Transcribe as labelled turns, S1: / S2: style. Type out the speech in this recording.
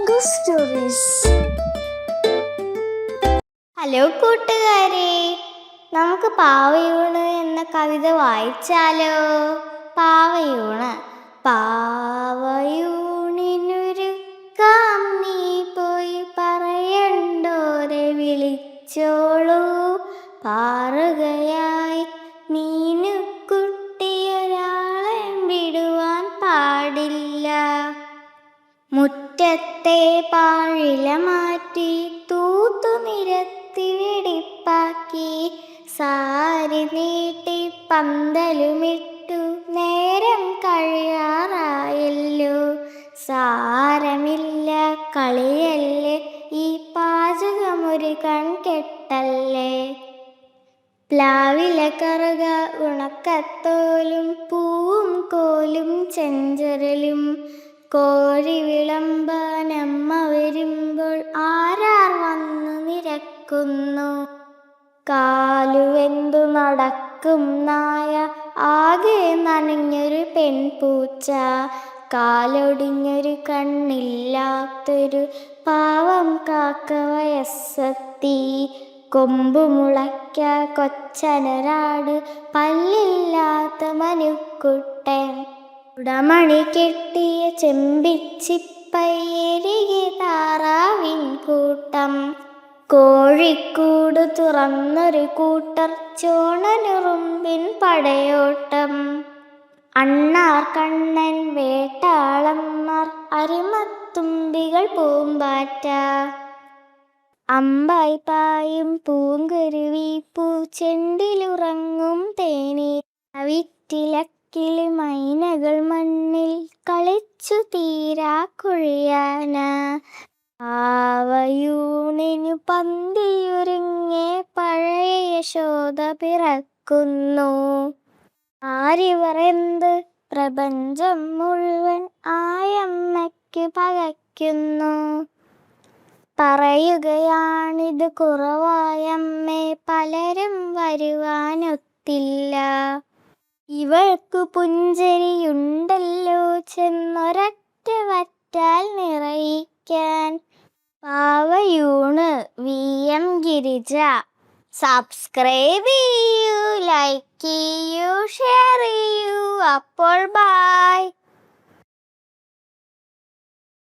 S1: Chinku stories. Hello കൂട്ടുകാരെ, നമുക്ക് പാവയൂണ് എന്ന കവിത വായിച്ചാലോ? പാവയൂണ്. പാവയൂണിനൊരുക്കാം നീ പോയി പറയണ്ടോരെ വിളിച്ചോളൂ. പാറുകയായി മീനുക്കുട്ടിയൊരാളെ വിടുവാൻ പാടില്ല. മുറ്റത്തെ പാഴില മാറ്റി തൂത്തു നിരത്തി വെടിപ്പാക്കി സാരി നീട്ടി പന്തലുമിട്ടു നേരം കഴിയാറായല്ലോ. സാരമില്ല, കളിയല്ലേ, ഈ പാചകമൊരു കൺകെട്ടല്ലേ. പ്ലാവില കറുക ഉണക്കത്തോലും പൂവും കോലും ചെഞ്ചരലും കോഴി വിളമ്പാനമ്മ വരുമ്പോൾ ആരാർ വന്നു നിരക്കുന്നു. കാലുവെന്തു നടക്കും നായ, ആകെ നനഞ്ഞൊരു പെൺപൂച്ച, കാലൊടിഞ്ഞൊരു കണ്ണില്ലാത്തൊരു പാവം കാക്ക വയസ്സെത്തി. കൊമ്പുമുളയ്ക്ക കൊച്ചനരാട്, പല്ലില്ലാത്ത മനുക്കുട്ടൻ, ഉടമണി കെട്ടിയ ചെമ്പിച്ചിപ്പയ്യരികെ താറാവിൻ കൂട്ടം, കോഴിക്കൂട് തുറന്നൊരു കൂട്ടർ, ചോണനുറുമ്പിൻ പടയോട്ടം, അണ്ണാർ കണ്ണൻ വേട്ടാളന്മാർ, അരിമത്തുമ്പികൾ പൂമ്പാറ്റ, അമ്പായി പായും പൂങ്കുരുവി, പൂച്ചെണ്ടിലുറങ്ങും തേനീ, വിറ്റിലക്കിളി മൈനകൾ മണ്ണിൽ കളിച്ചു തീരാ കുഴിയാന. പാവയൂണിനു പന്തിയൊരുങ്ങേ പഴയ യശോദ പിറക്കുന്നു. ആരിവർ എന്ത് പ്രപഞ്ചം മുഴുവൻ ആയമ്മയ്ക്ക് പകയ്ക്കുന്നു. പറയുകയാണിത് കുറവായമ്മേ, പലരും വരുവാനൊത്തില്ല. ഇവൾക്കു പുഞ്ചരിയുണ്ടല്ലോ ചെന്നൊരൊറ്റ വറ്റാൽ നിറയിക്കാൻ. പാവയൂണ് VM ഗിരിജ. സബ്സ്ക്രൈബ് ചെയ്യൂ, ലൈക്ക് ചെയ്യൂ, ഷെയർ ചെയ്യൂ. അപ്പോൾ ബൈ.